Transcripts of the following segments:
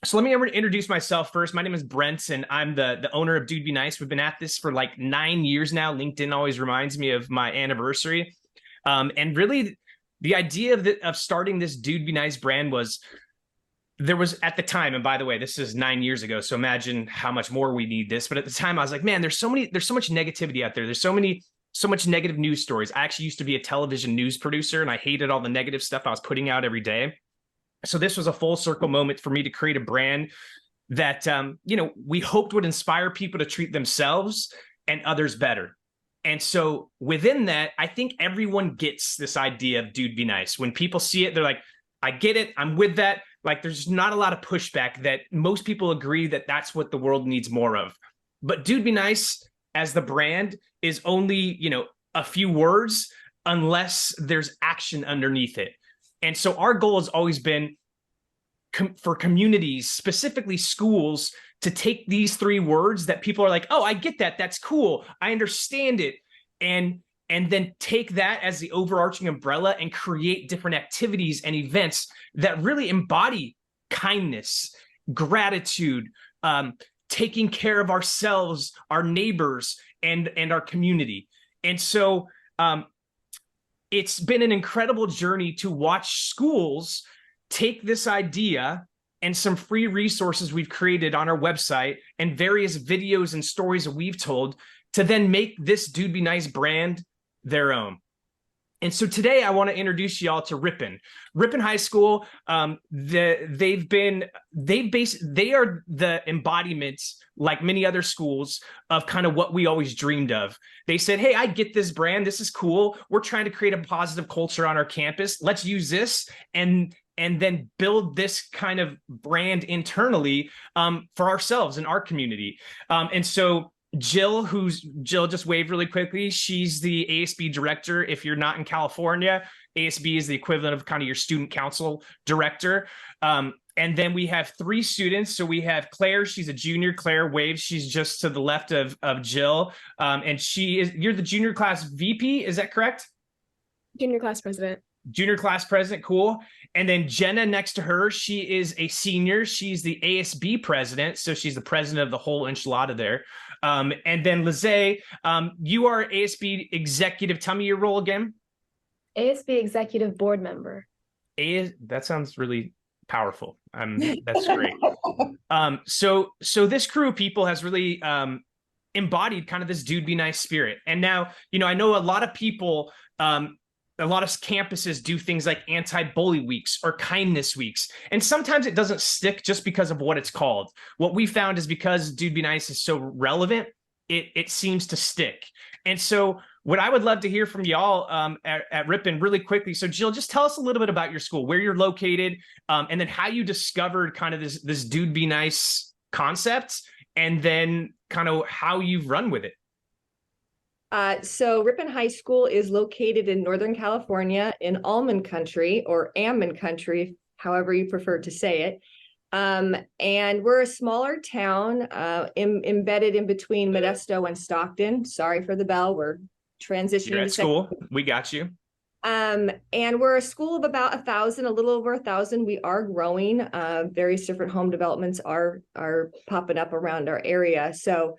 So let me introduce myself first. My name is Brent, and I'm the owner of Dude Be Nice. We've been at this for like 9 years now. LinkedIn always reminds me of my anniversary. And really, the idea of starting this Dude Be Nice brand was there was at the time, and by the way, this is 9 years ago, so imagine how much more we need this. But at the time, I was like, man, there's so much negativity out there. So much negative news stories. I actually used to be a television news producer, and I hated all the negative stuff I was putting out every day. So this was a full circle moment for me to create a brand that we hoped would inspire people to treat themselves and others better. And so within that, I think everyone gets this idea of Dude Be Nice. When people see it, they're like, I get it. I'm with that. Like, there's not a lot of pushback, that most people agree that that's what the world needs more of. But Dude Be Nice as the brand is only, a few words unless there's action underneath it. And so our goal has always been for communities, specifically schools, to take these three words that people are like, oh, I get that. That's cool. I understand it. And then take that as the overarching umbrella and create different activities and events that really embody kindness, gratitude, taking care of ourselves, our neighbors, and our community. And so it's been an incredible journey to watch schools take this idea and some free resources we've created on our website and various videos and stories that we've told to then make this Dude Be Nice brand their own. And so today I want to introduce y'all to Ripon High School. They are the embodiment, like many other schools, of kind of what we always dreamed of. They said, hey, I get this brand. This is cool. We're trying to create a positive culture on our campus. Let's use this and then build this kind of brand internally for ourselves and our community. And so Jill just waved really quickly. She's the ASB director. If you're not in California, ASB is the equivalent of kind of your student council director. And then we have three students. So we have Claire. She's a junior. Claire waves. She's just to the left of Jill. And you're the junior class VP. Is that correct? Junior class president. Junior class president. Cool. And then Jenna next to her, she is a senior. She's the ASB president. So she's the president of the whole enchilada there. And then Lizzie, you are ASB executive. Tell me your role again. ASB executive board member. That sounds really powerful. That's great. So this crew of people has really embodied kind of this Dude Be Nice spirit. And now, I know a lot of people, a lot of campuses do things like anti-bully weeks or kindness weeks. And sometimes it doesn't stick just because of what it's called. What we found is because Dude Be Nice is so relevant, it seems to stick. And so what I would love to hear from y'all at Ripon really quickly. So Jill, just tell us a little bit about your school, where you're located, and then how you discovered kind of this Dude Be Nice concept, and then kind of how you've run with it. So Ripon High School is located in Northern California in Almond Country, or Ammon Country, however you prefer to say it. And we're a smaller town embedded in between Modesto and Stockton. Sorry for the bell. We're transitioning. You're at school. We got you. And we're a school of about 1,000, a little over 1,000. We are growing. Various different home developments are popping up around our area. So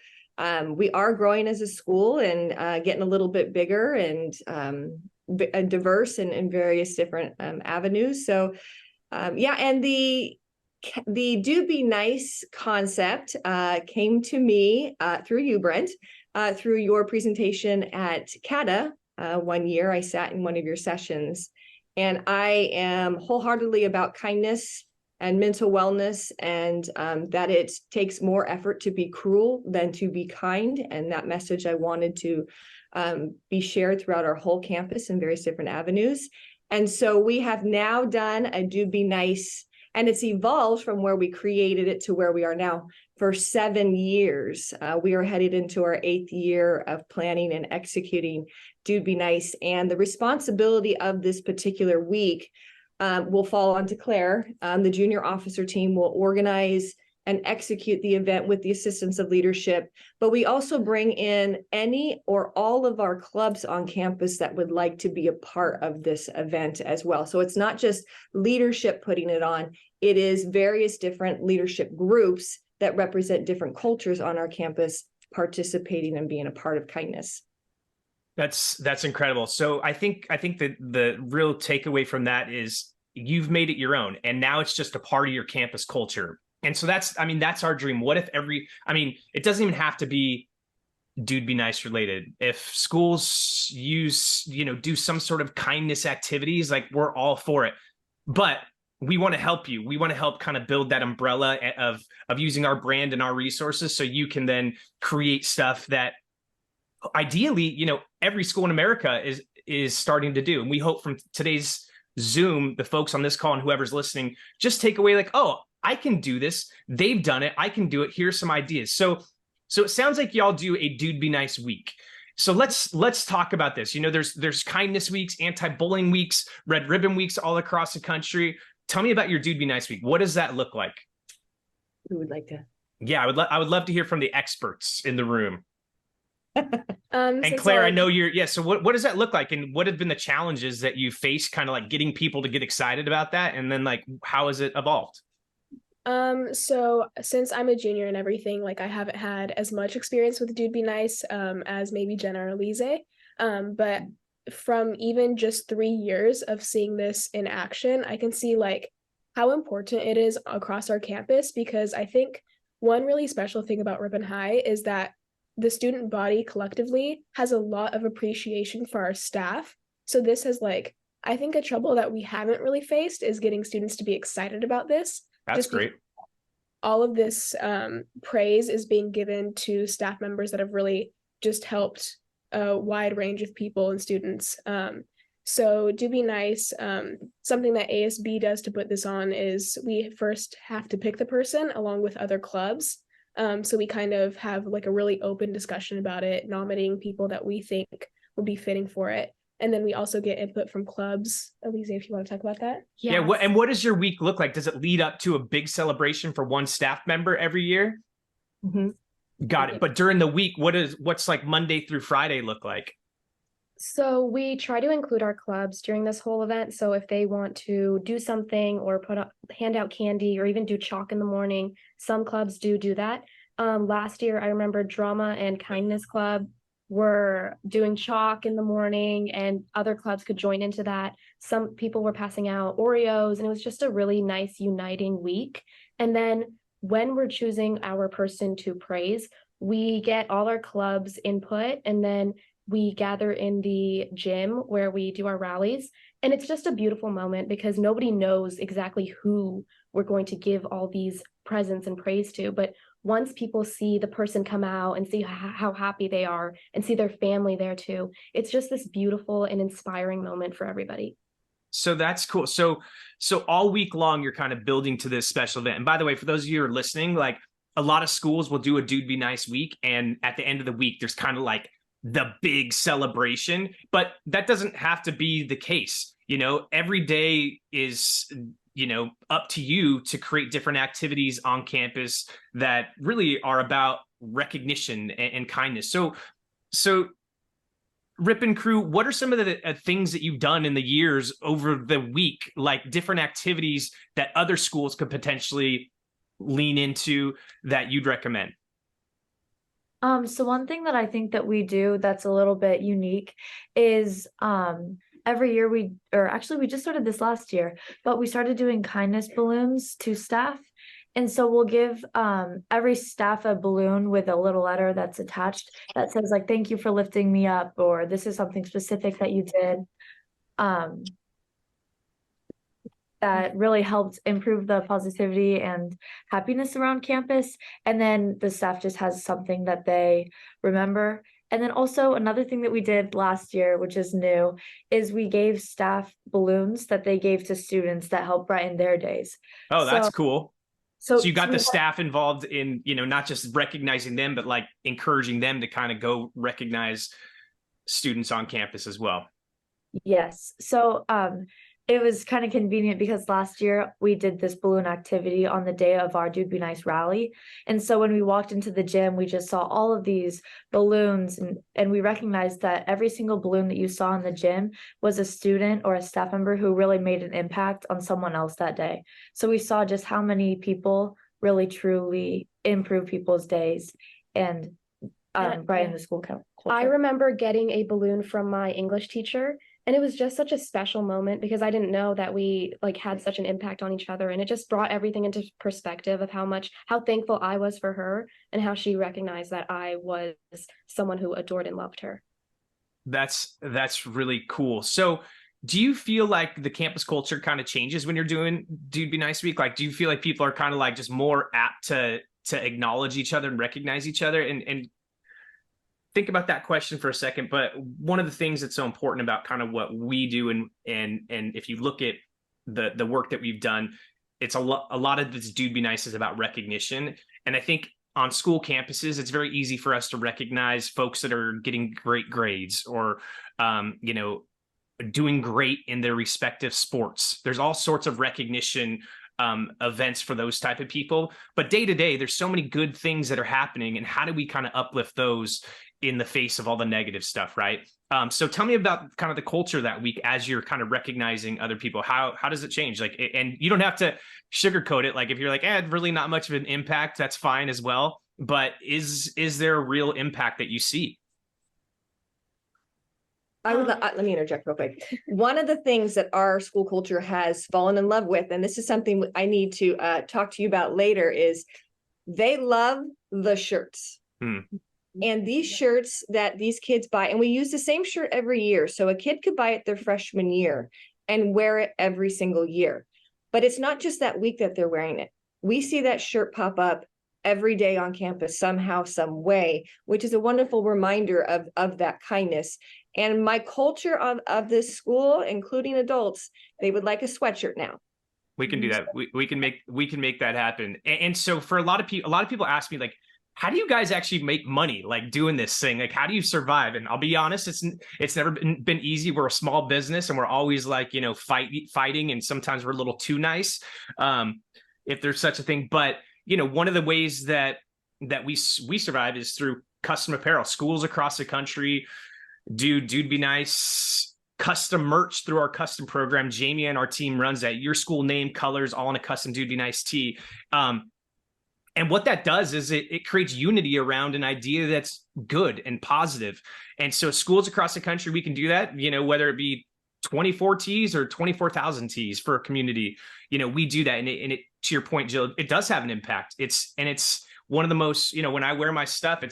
we are growing as a school and getting a little bit bigger and diverse in various different avenues. So yeah, and the Do Be Nice concept came to me through you, Brent, through your presentation at CATA. One year I sat in one of your sessions, and I am wholeheartedly about kindness and mental wellness, and that it takes more effort to be cruel than to be kind. And that message I wanted to be shared throughout our whole campus in various different avenues. And so we have now done a Do Be Nice, and it's evolved from where we created it to where we are now for 7 years. We are headed into our 8th year of planning and executing Do Be Nice. And the responsibility of this particular week will fall onto Claire. The junior officer team will organize and execute the event with the assistance of leadership. But we also bring in any or all of our clubs on campus that would like to be a part of this event as well. So it's not just leadership putting it on, it is various different leadership groups that represent different cultures on our campus participating and being a part of kindness. That's incredible. So I think that the real takeaway from that is you've made it your own, and now it's just a part of your campus culture. And so that's our dream. What if it doesn't even have to be Dude Be Nice related. If schools do some sort of kindness activities, like, we're all for it. But we want to help you. We want to help kind of build that umbrella of using our brand and our resources, so you can then create stuff that ideally, every school in America is starting to do. And we hope from today's Zoom, the folks on this call and whoever's listening, just take away like, oh, I can do this. They've done it. I can do it. Here's some ideas. So it sounds like y'all do a Dude Be Nice week. So let's talk about this. There's kindness weeks, anti-bullying weeks, red ribbon weeks all across the country. Tell me about your Dude Be Nice week. What does that look like? Who would like to? Yeah, I would love to hear from the experts in the room. And Since Claire, I know so what does that look like, and what have been the challenges that you face kind of like getting people to get excited about that, and then like how has it evolved? So since I'm a junior and everything, like, I haven't had as much experience with Dude Be Nice as maybe Jenna or Lise. But from even just 3 years of seeing this in action, I can see like how important it is across our campus, because I think one really special thing about Ripon High is that the student body collectively has a lot of appreciation for our staff. So this has I think a trouble that we haven't really faced is getting students to be excited about this. That's great. All of this praise is being given to staff members that have really just helped a wide range of people and students. So Do Be Nice, something that ASB does to put this on is we first have to pick the person along with other clubs. So we kind of have like a really open discussion about it, nominating people that we think would be fitting for it. And then we also get input from clubs. Elise, if you want to talk about that. Yeah. What does your week look like? Does it lead up to a big celebration for one staff member every year? Mm-hmm. Got it. But during the week, what's like Monday through Friday look like? So we try to include our clubs during this whole event. So if they want to do something or hand out candy or even do chalk in the morning, some clubs do that. Last year, I remember Drama and Kindness Club were doing chalk in the morning, and other clubs could join into that. Some people were passing out Oreos, and it was just a really nice uniting week. And then when we're choosing our person to praise, we get all our clubs input, and then we gather in the gym where we do our rallies. And it's just a beautiful moment because nobody knows exactly who we're going to give all these presents and praise to. But once people see the person come out and see how happy they are and see their family there too, it's just this beautiful and inspiring moment for everybody. So that's cool. So all week long, you're kind of building to this special event. And by the way, for those of you who are listening, like, a lot of schools will do a Dude Be Nice week. And at the end of the week, there's kind of like the big celebration, but that doesn't have to be the case. Every day is, up to you to create different activities on campus that really are about recognition and kindness. So Ripon crew, what are some of the things that you've done in the years over the week, like different activities that other schools could potentially lean into that you'd recommend? So one thing that I think that we do that's a little bit unique is every year we just started this last year, but we started doing kindness balloons to staff. And so we'll give every staff a balloon with a little letter that's attached that says like, thank you for lifting me up, or this is something specific that you did. That really helped improve the positivity and happiness around campus. And then the staff just has something that they remember. And then also another thing that we did last year, which is new, is we gave staff balloons that they gave to students that helped brighten their days. Oh, that's cool. So you got the staff involved in, not just recognizing them, but like encouraging them to kind of go recognize students on campus as well. Yes. So it was kind of convenient because last year we did this balloon activity on the day of our Dude Be Nice rally. And so when we walked into the gym, we just saw all of these balloons, and we recognized that every single balloon that you saw in the gym was a student or a staff member who really made an impact on someone else that day. So we saw just how many people really truly improve people's days and brighten the school culture. I remember getting a balloon from my English teacher, and it was just such a special moment because I didn't know that we like had such an impact on each other, and it just brought everything into perspective of how thankful I was for her and how she recognized that I was someone who adored and loved her. That's really cool. So do you feel like the campus culture kind of changes when you're doing Dude Be Nice Week? Like, do you feel like people are kind of like just more apt to acknowledge each other and recognize each other? And think about that question for a second. But one of the things that's so important about kind of what we do, and if you look at the work that we've done, it's a lot of this Dude Be Nice is about recognition. And I think on school campuses, it's very easy for us to recognize folks that are getting great grades or, doing great in their respective sports. There's all sorts of recognition events for those type of people. But day to day, there's so many good things that are happening. And how do we kind of uplift those in the face of all the negative stuff, right? So tell me about kind of the culture that week as you're kind of recognizing other people. How does it change? Like, and you don't have to sugarcoat it. Like if you're like, really not much of an impact, that's fine as well. But is there a real impact that you see? Let me interject real quick. One of the things that our school culture has fallen in love with, and this is something I need to talk to you about later, is they love the shirts. And these shirts that these kids buy, and we use the same shirt every year. So a kid could buy it their freshman year and wear it every single year. But it's not just that week that they're wearing it. We see that shirt pop up every day on campus somehow, some way, which is a wonderful reminder of that kindness. And my culture of this school, including adults, they would like a sweatshirt now. We can do that. We can make that happen. And so for a lot of people ask me, like, how do you guys actually make money, like doing this thing? Like, how do you survive? And I'll be honest, it's never been easy. We're a small business and we're always like, fighting. And sometimes we're a little too nice, if there's such a thing. But, one of the ways that we survive is through custom apparel. Schools across the country do Dude Be Nice custom merch through our custom program. Jamie and our team runs that. Your school name, colors, all in a custom Dude Be Nice tee. And what that does is it creates unity around an idea that's good and positive. And so schools across the country, we can do that, whether it be 24 tees or 24,000 tees for a community, we do that. And it, to your point, Jill, it does have an impact. It's one of the most, when I wear my stuff,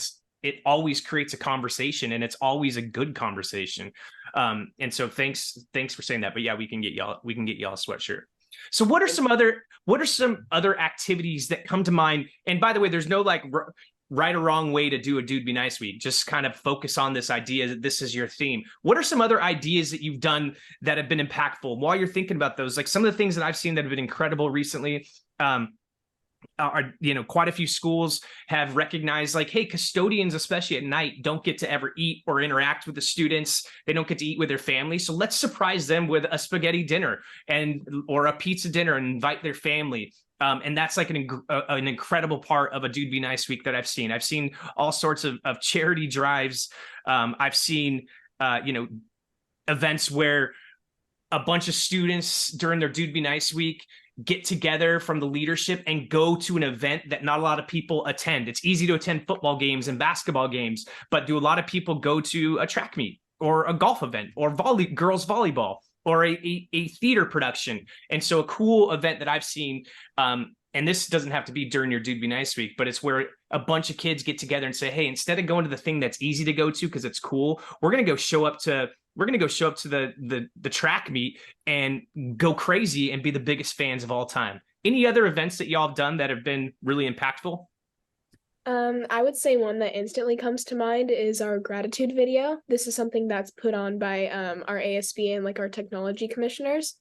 it always creates a conversation, and it's always a good conversation. And so thanks for saying that. But yeah, we can get y'all a sweatshirt. So what are some other activities that come to mind? And by the way, there's no like right or wrong way to do a Dude Be Nice Week. Just kind of focus on this idea that this is your theme. What are some other ideas that you've done that have been impactful? While you're thinking about those, like some of the things that I've seen that have been incredible recently, quite a few schools have recognized, like, hey, custodians, especially at night, don't get to ever eat or interact with the students. They don't get to eat with their family. So let's surprise them with a spaghetti dinner or a pizza dinner and invite their family. And that's like an incredible part of a Dude Be Nice Week that I've seen. I've seen all sorts of charity drives. I've seen, events where a bunch of students during their Dude Be Nice Week get together from the leadership and go to an event that not a lot of people attend. It's easy to attend football games and basketball games, but do a lot of people go to a track meet or a golf event or girls volleyball or a theater production? And so a cool event that I've seen, and this doesn't have to be during your Dude Be Nice Week, but it's where a bunch of kids get together and say, hey, instead of going to the thing that's easy to go to because it's cool, we're going to go show up to the track meet and go crazy and be the biggest fans of all time. Any other events that y'all have done that have been really impactful? I would say one that instantly comes to mind is our gratitude video. This is something that's put on by our ASB and like our technology commissioners.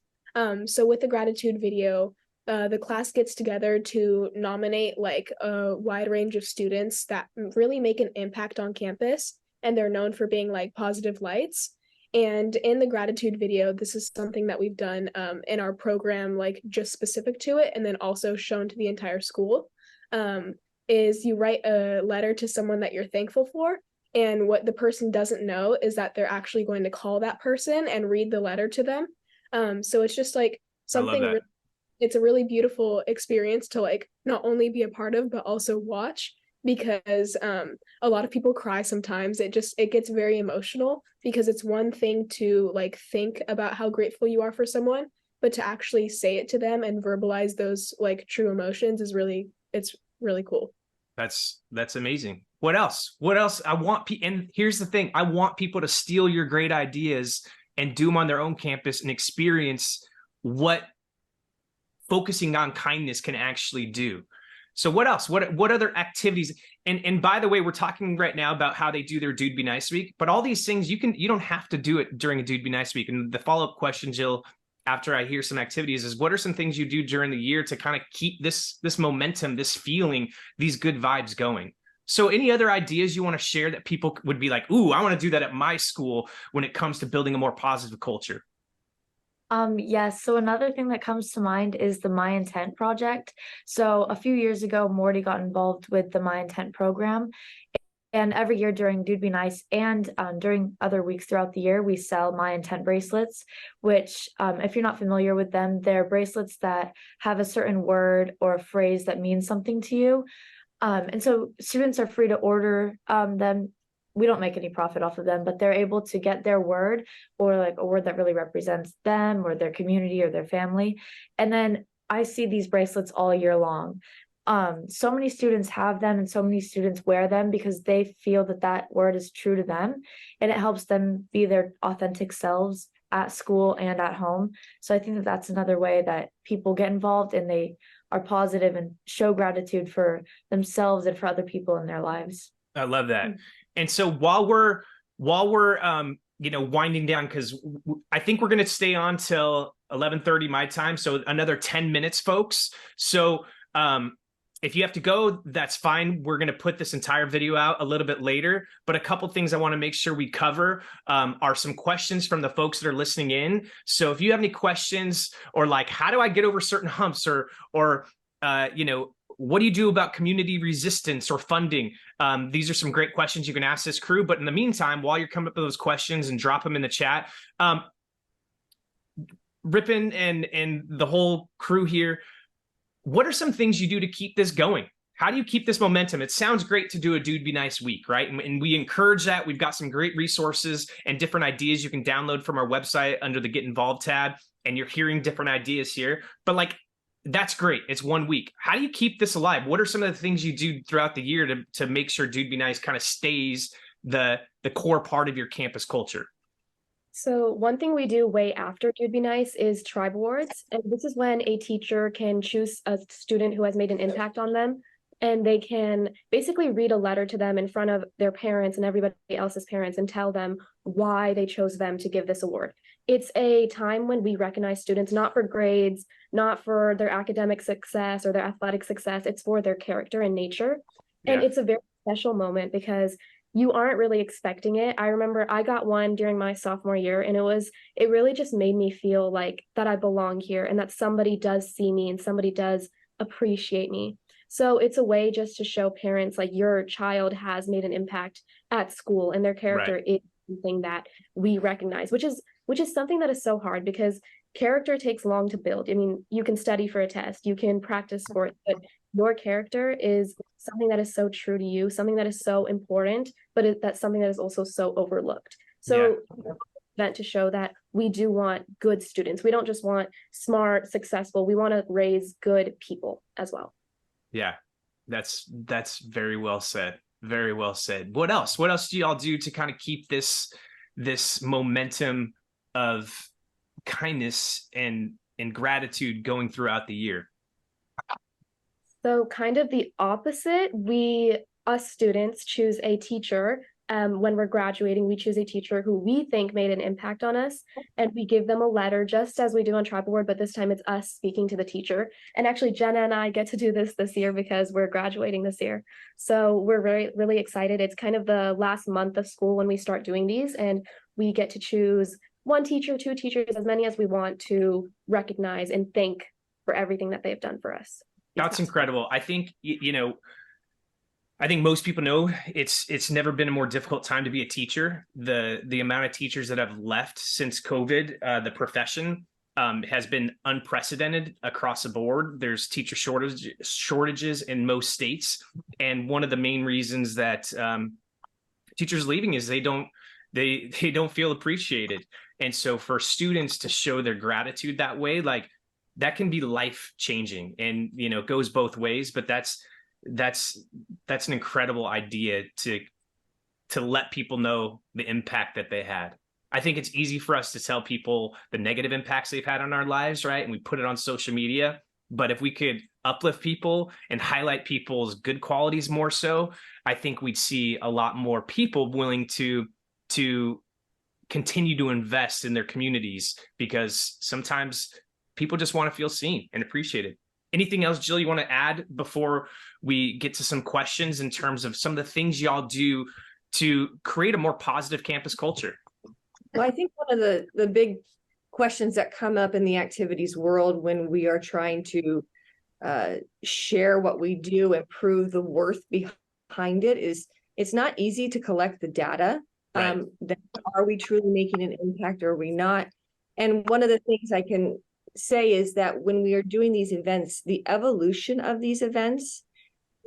So with the gratitude video, the class gets together to nominate like a wide range of students that really make an impact on campus, and they're known for being like positive lights. And in the gratitude video, this is something that we've done in our program, like just specific to it, and then also shown to the entire school, is you write a letter to someone that you're thankful for. And what the person doesn't know is that they're actually going to call that person and read the letter to them. So it's just like I love that. it's a really beautiful experience to like not only be a part of, but also watch, because a lot of people cry sometimes. It gets very emotional, because it's one thing to like think about how grateful you are for someone, but to actually say it to them and verbalize those like true emotions it's really cool. That's amazing. What else? What else? And here's the thing, I want people to steal your great ideas and do them on their own campus and experience what focusing on kindness can actually do. So what else? What other activities? And by the way, we're talking right now about how they do their Dude Be Nice week, but all these things you don't have to do it during a Dude Be Nice week. And the follow-up question, Jill, after I hear some activities, is what are some things you do during the year to kind of keep this momentum, this feeling, these good vibes going? So any other ideas you want to share that people would be like, ooh, I want to do that at my school when it comes to building a more positive culture? Yes. So another thing that comes to mind is the My Intent project. So a few years ago, Morty got involved with the My Intent program. And every year during Dude Be Nice and during other weeks throughout the year, we sell My Intent bracelets, which if you're not familiar with them, they're bracelets that have a certain word or a phrase that means something to you. And so students are free to order them. We don't make any profit off of them, but they're able to get their word, or like a word that really represents them or their community or their family. And then I see these bracelets all year long. So many students have them and so many students wear them because they feel that that word is true to them, and it helps them be their authentic selves at school and at home. So I think that that's another way that people get involved and they are positive and show gratitude for themselves and for other people in their lives. I love that. And so while we're winding down, because I think we're going to stay on till 11:30 my time, so another 10 minutes, folks. So if you have to go, that's fine. We're going to put this entire video out a little bit later, but a couple things I want to make sure we cover are some questions from the folks that are listening in. So if you have any questions, or like, how do I get over certain humps, or what do you do about community resistance or funding? These are some great questions you can ask this crew. But in the meantime, while you're coming up with those questions, and drop them in the chat, Ripon and the whole crew here, what are some things you do to keep this going? How do you keep this momentum? It sounds great to do a Dude Be Nice week, right? And we encourage that. We've got some great resources and different ideas you can download from our website under the Get Involved tab. And you're hearing different ideas here. But like, that's great. It's 1 week. How do you keep this alive? What are some of the things you do throughout the year to make sure Dude Be Nice kind of stays the core part of your campus culture? So one thing we do way after Dude Be Nice is tribe awards. And this is when a teacher can choose a student who has made an impact on them. And they can basically read a letter to them in front of their parents and everybody else's parents and tell them why they chose them to give this award. It's a time when we recognize students not for grades, not for their academic success or their athletic success. It's for their character and nature. And it's a very special moment because you aren't really expecting it. I remember I got one during my sophomore year, and it really just made me feel like that I belong here and that somebody does see me and somebody does appreciate me. So it's a way just to show parents like your child has made an impact at school and their character is something that we recognize, which is something that is so hard because character takes long to build. I mean, you can study for a test, you can practice sports, but your character is something that is so true to you, something that is so important, but that's something that is also so overlooked. So event to show that we do want good students. We don't just want smart, successful. We want to raise good people as well. Yeah, that's very well said. Very well said. What else? What else do y'all do to kind of keep this momentum of kindness and gratitude going throughout the year? So kind of the opposite. Us students choose a teacher. When we're graduating, we choose a teacher who we think made an impact on us, and we give them a letter just as we do on Tribe Award, but this time it's us speaking to the teacher. And actually, Jenna and I get to do this year because we're graduating this year. So we're really excited. It's kind of the last month of school when we start doing these, and we get to choose one teacher, two teachers, as many as we want to recognize and thank for everything that they've done for us. That's incredible. I think, I think most people know it's never been a more difficult time to be a teacher. The amount of teachers that have left since COVID, the profession has been unprecedented across the board. There's teacher shortages in most states, and one of the main reasons that teachers leaving is they don't feel appreciated. And so for students to show their gratitude that way, like that can be life changing, and it goes both ways. But that's an incredible idea to let people know the impact that they had. I think it's easy for us to tell people the negative impacts they've had on our lives, right? And we put it on social media. But if we could uplift people and highlight people's good qualities more so, I think we'd see a lot more people willing to continue to invest in their communities, because sometimes people just want to feel seen and appreciated. Anything else, Jill, you want to add before we get to some questions in terms of some of the things y'all do to create a more positive campus culture? Well, I think one of the big questions that come up in the activities world when we are trying to share what we do and prove the worth behind it is it's not easy to collect the data. Right. Are we truly making an impact, or are we not? And one of the things I can say is that when we are doing these events, the evolution of these events,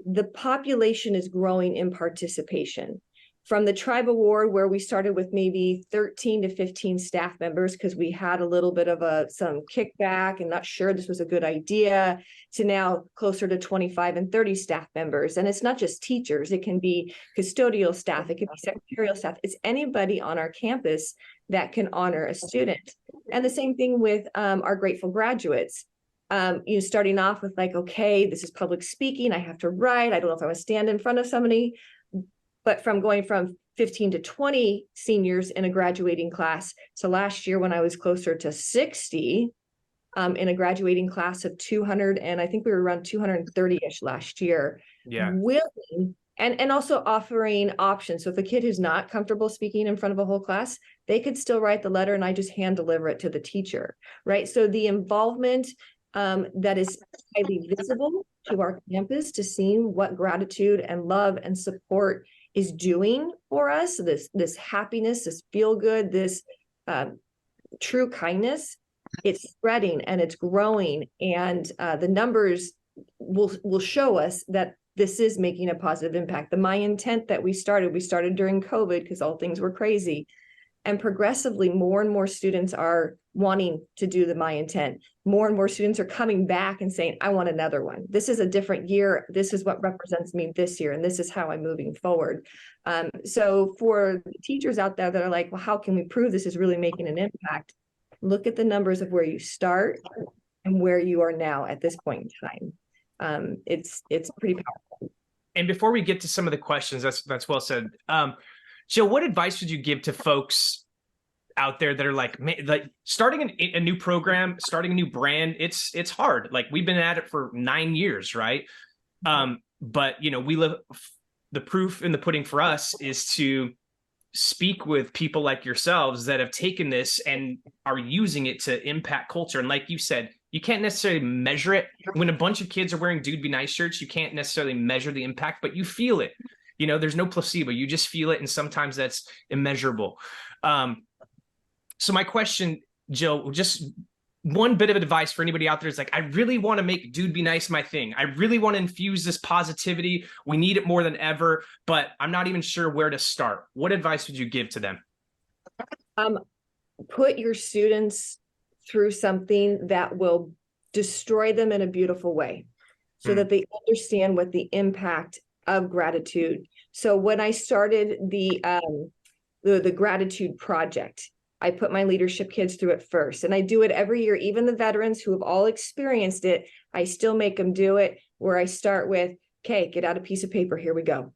the population is growing in participation. From the Tribe Award, where we started with maybe 13 to 15 staff members because we had a little bit of some kickback and not sure this was a good idea, to now closer to 25 and 30 staff members. And it's not just teachers, it can be custodial staff, it can be secretarial staff. It's anybody on our campus that can honor a student. And the same thing with our grateful graduates. Starting off with like, okay, this is public speaking, I have to write, I don't know if I want to stand in front of somebody. But from going from 15 to 20 seniors in a graduating class to last year when I was closer to 60 in a graduating class of 200, and I think we were around 230-ish last year. Yeah. Willing and also offering options. So if a kid who's not comfortable speaking in front of a whole class, they could still write the letter and I just hand deliver it to the teacher, right? So the involvement that is highly visible to our campus, to seeing what gratitude and love and support is doing for us, this happiness, this feel good, this true kindness, it's spreading and it's growing, and the numbers will show us that this is making a positive impact. The My Intent that we started during COVID because all things were crazy, and progressively more and more students are wanting to do the My Intent. More and more students are coming back and saying, I want another one. This is a different year. This is what represents me this year. And this is how I'm moving forward. So for teachers out there that are like, well, how can we prove this is really making an impact? Look at the numbers of where you start and where you are now at this point in time. It's pretty powerful. And before we get to some of the questions, that's well said. Jill, what advice would you give to folks out there that are like starting a new program, starting a new brand? It's hard. Like, we've been at it for 9 years, right? But we live, the proof in the pudding for us is to speak with people like yourselves that have taken this and are using it to impact culture. And like you said, you can't necessarily measure it. When a bunch of kids are wearing Dude Be Nice shirts, you can't necessarily measure the impact, but you feel it. There's no placebo. You just feel it, and sometimes that's immeasurable. So my question, Jill, just one bit of advice for anybody out there is like, I really want to make Dude Be Nice my thing. I really want to infuse this positivity. We need it more than ever, but I'm not even sure where to start. What advice would you give to them? Put your students through something that will destroy them in a beautiful way so that they understand what the impact of gratitude. So when I started the gratitude project, I put my leadership kids through it first, and I do it every year. Even the veterans who have all experienced it, I still make them do it, where I start with, okay, get out a piece of paper. Here we go.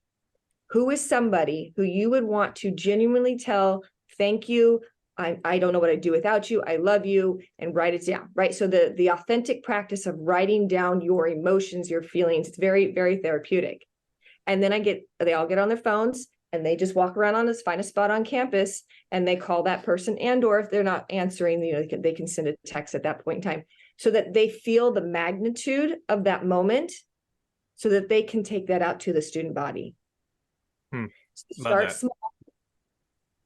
Who is somebody who you would want to genuinely tell, thank you, I don't know what I'd do without you, I love you, and write it down, right? So the authentic practice of writing down your emotions, your feelings, it's very, very therapeutic. And then they all get on their phones and they just walk around on this, find a spot on campus, and they call that person, and or if they're not answering, they can send a text at that point in time, so that they feel the magnitude of that moment, so that they can take that out to the student body. Start small,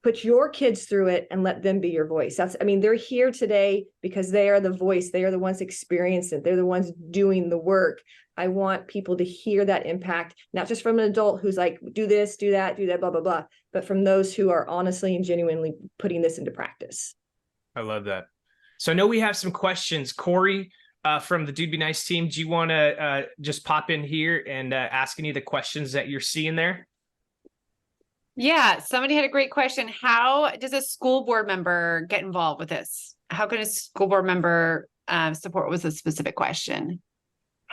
put your kids through it, and let them be your voice. They're here today because they are the voice. They are the ones experiencing it. They're the ones doing the work. I want people to hear that impact, not just from an adult who's like, do this, do that, blah, blah, blah, but from those who are honestly and genuinely putting this into practice. I love that. So I know we have some questions. Corey, from the Dude Be Nice team, do you want to just pop in here and ask any of the questions that you're seeing there? Yeah, somebody had a great question. How does a school board member get involved with this? How can a school board member support was a specific question.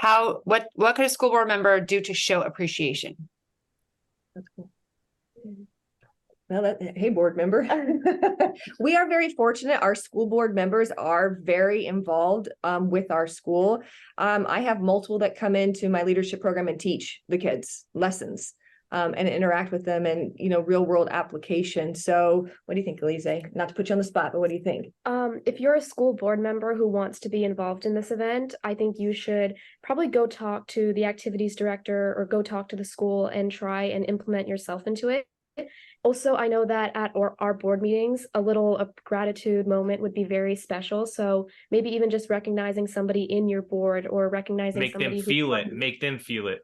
What could a school board member do to show appreciation? That's cool. Well, hey, board member. We are very fortunate. Our school board members are very involved with our school. I have multiple that come into my leadership program and teach the kids lessons. And interact with them and, real world application. So what do you think, Elise? Not to put you on the spot, but what do you think? If you're a school board member who wants to be involved in this event, I think you should probably go talk to the activities director or go talk to the school and try and implement yourself into it. Also, I know that at our board meetings, a little gratitude moment would be very special. So maybe even just recognizing somebody in your board or recognizing Make them feel it. Make them feel it.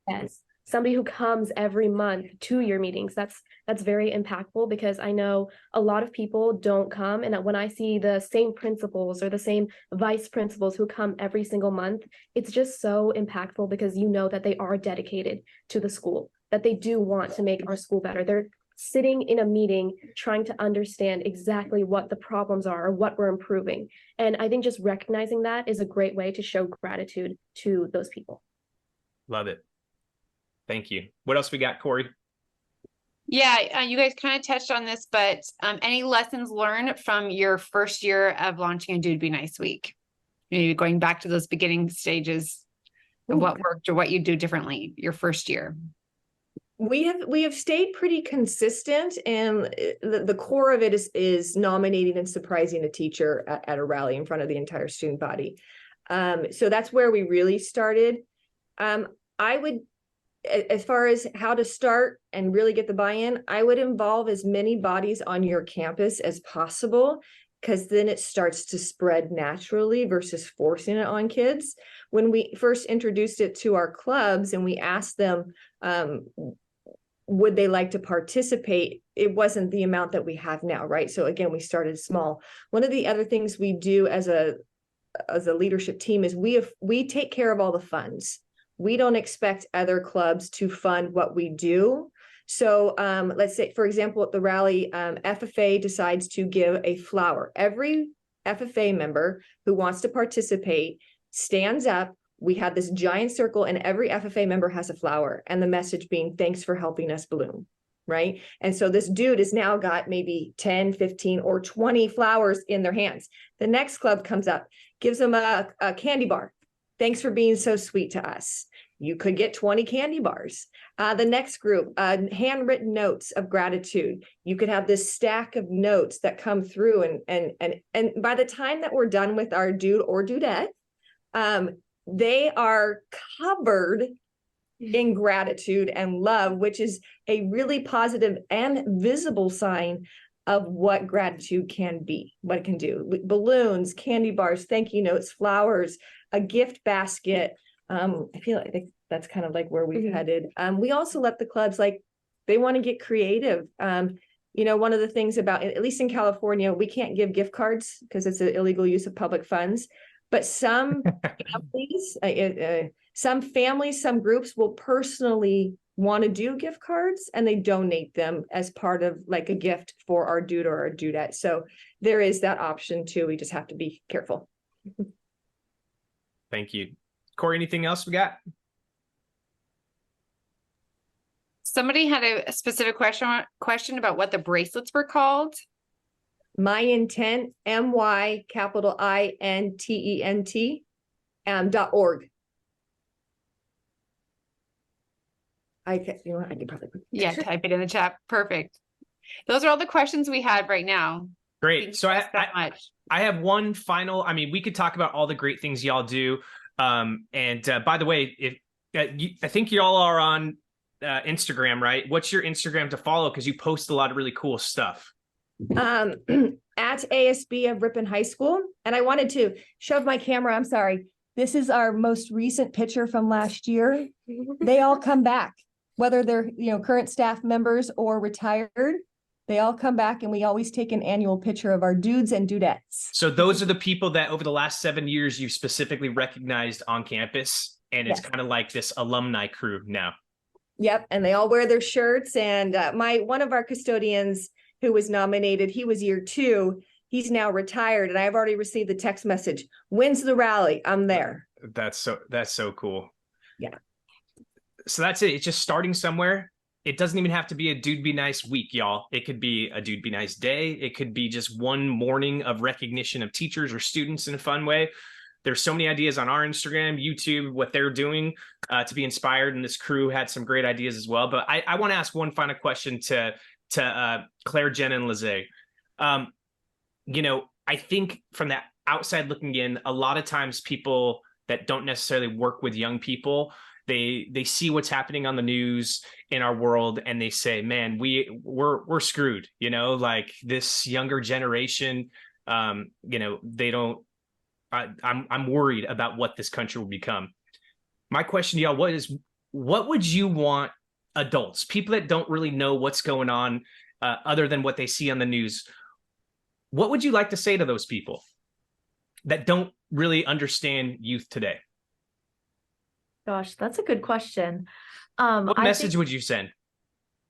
Yes. Somebody who comes every month to your meetings. That's very impactful, because I know a lot of people don't come. And when I see the same principals or the same vice principals who come every single month, it's just so impactful, because you know that they are dedicated to the school, that they do want to make our school better. They're sitting in a meeting trying to understand exactly what the problems are or what we're improving. And I think just recognizing that is a great way to show gratitude to those people. Love it. Thank you. What else we got, Corey? Yeah, you guys kind of touched on this, but any lessons learned from your first year of launching a Dude Be Nice Week? Maybe going back to those beginning stages of what worked or what you do differently your first year. We have stayed pretty consistent, and the core of it is nominating and surprising a teacher at a rally in front of the entire student body. So that's where we really started. I would, as far as how to start and really get the buy-in, I would involve as many bodies on your campus as possible, because then it starts to spread naturally versus forcing it on kids. When we first introduced it to our clubs and we asked them, would they like to participate, it wasn't the amount that we have now, right? So again, we started small. One of the other things we do as a leadership team is we take care of all the funds. We don't expect other clubs to fund what we do. So let's say, for example, at the rally, FFA decides to give a flower. Every FFA member who wants to participate stands up. We have this giant circle, and every FFA member has a flower, and the message being, thanks for helping us bloom, right? And so this dude has now got maybe 10, 15, or 20 flowers in their hands. The next club comes up, gives them a candy bar. Thanks for being so sweet to us. You could get 20 candy bars. The next group, handwritten notes of gratitude. You could have this stack of notes that come through, and by the time that we're done with our dude or dudette, they are covered in gratitude and love, which is a really positive and visible sign of what gratitude can be, what it can do. Balloons, candy bars, thank you notes, flowers, a gift basket. I feel like that's kind of like where we've headed. We also let the clubs, they want to get creative. One of the things about, at least in California, we can't give gift cards because it's an illegal use of public funds. But some families, some groups will personally want to do gift cards, and they donate them as part of like a gift for our dude or our dudette. So there is that option too. We just have to be careful. Thank you. Corey, anything else we got? Somebody had a specific question about what the bracelets were called. My Intent, MY capital INTENT .org. I can, you know what, I can probably. Yeah, type it in the chat. Perfect. Those are all the questions we had right now. Thank Great. you So guys so much. I have one final, I mean, we could talk about all the great things y'all do. By the way, if I think y'all are on Instagram, right? What's your Instagram to follow? Because you post a lot of really cool stuff. At ASB of Ripon High School. And I wanted to shove my camera. I'm sorry. This is our most recent picture from last year. They all come back, whether they're, current staff members or retired. They all come back, and we always take an annual picture of our dudes and dudettes. So those are the people that over the last 7 years you've specifically recognized on campus, and it's kind of like this alumni crew now. Yep, and they all wear their shirts. And one of our custodians who was nominated, he was year 2. He's now retired, and I've already received the text message. When's the rally? I'm there. That's so cool. Yeah. So that's it. It's just starting somewhere. It doesn't even have to be a Dude Be Nice week, y'all. It could be a Dude Be Nice day. It could be just one morning of recognition of teachers or students in a fun way. There's so many ideas on our Instagram, YouTube, what they're doing to be inspired. And this crew had some great ideas as well. But I want to ask one final question to Claire, Jen, and Lizzie. I think from that outside looking in, a lot of times people that don't necessarily work with young people, they see what's happening on the news in our world, and they say, man, we're screwed, like this younger generation, they don't, I'm worried about what this country will become. My question to y'all, what would you want adults, people that don't really know what's going on other than what they see on the news, what would you like to say to those people that don't really understand youth today? Gosh, that's a good question. What message would you send?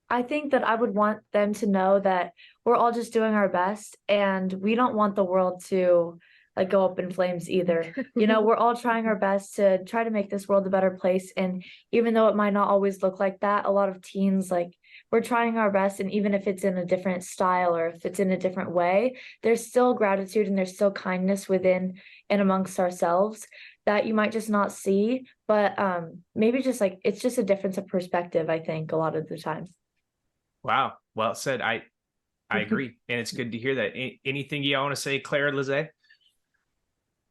I think that I would want them to know that we're all just doing our best, and we don't want the world to go up in flames either. We're all trying our best to try to make this world a better place. And even though it might not always look like that, a lot of teens, we're trying our best. And even if it's in a different style or if it's in a different way, there's still gratitude and there's still kindness within and amongst ourselves that you might just not see. But maybe just it's just a difference of perspective, I think, a lot of the time. Wow. Well said. I agree. And it's good to hear that. Anything you want to say, Claire, Lizzie?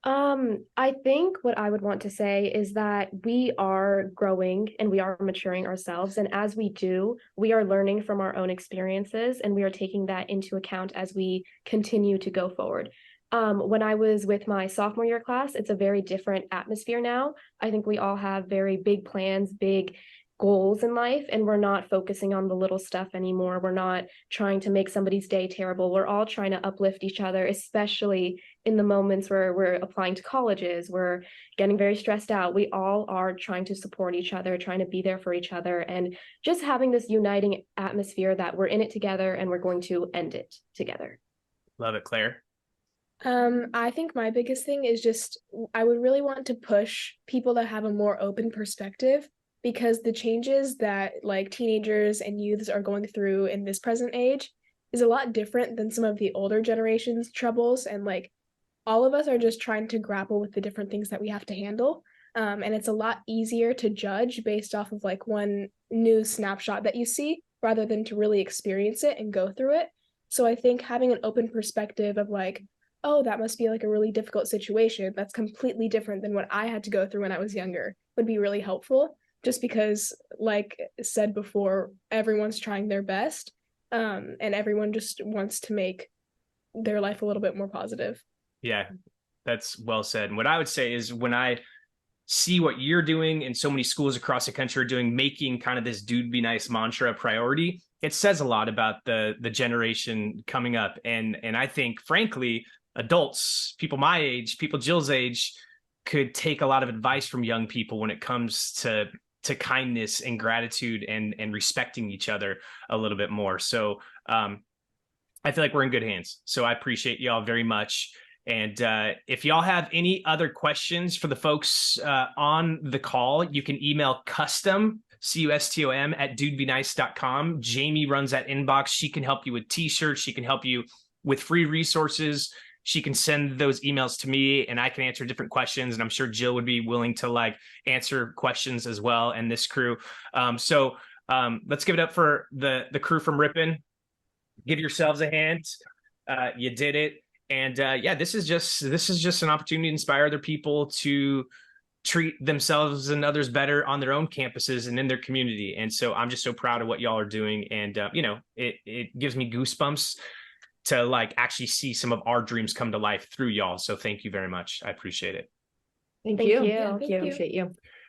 I think what I would want to say is that we are growing and we are maturing ourselves. And as we do, we are learning from our own experiences, and we are taking that into account as we continue to go forward. When I was with my sophomore year class, it's a very different atmosphere now. I think we all have very big plans, big goals in life, and we're not focusing on the little stuff anymore. We're not trying to make somebody's day terrible. We're all trying to uplift each other, especially in the moments where we're applying to colleges, we're getting very stressed out. We all are trying to support each other, trying to be there for each other, and just having this uniting atmosphere that we're in it together and we're going to end it together. Love it, Claire. I think my biggest thing is just, I would really want to push people to have a more open perspective, because the changes that teenagers and youths are going through in this present age is a lot different than some of the older generation's troubles. And all of us are just trying to grapple with the different things that we have to handle. And it's a lot easier to judge based off of one news snapshot that you see, rather than to really experience it and go through it. So I think having an open perspective of oh, that must be a really difficult situation that's completely different than what I had to go through when I was younger would be really helpful. Just because, like said before, everyone's trying their best, and everyone just wants to make their life a little bit more positive. Yeah, that's well said. And what I would say is, when I see what you're doing and so many schools across the country are doing, making kind of this Dude Be Nice mantra a priority, it says a lot about the generation coming up. And I think, frankly, adults, people my age, people Jill's age, could take a lot of advice from young people when it comes to kindness and gratitude and respecting each other a little bit more. So I feel like we're in good hands. So I appreciate y'all very much. And if y'all have any other questions for the folks on the call, you can email custom, CUSTOM, at dudebenice.com. Jamie runs that inbox. She can help you with t-shirts. She can help you with free resources. She can send those emails to me and I can answer different questions. And I'm sure Jill would be willing to answer questions as well, and this crew. So Let's give it up for the crew from Ripon. Give yourselves a hand. You did it. And yeah, this is just an opportunity to inspire other people to treat themselves and others better on their own campuses and in their community. And so I'm just so proud of what y'all are doing. And it gives me goosebumps to like actually see some of our dreams come to life through y'all. So thank you very much. I appreciate it. Thank Thank you. you. Yeah, thank you. Appreciate you.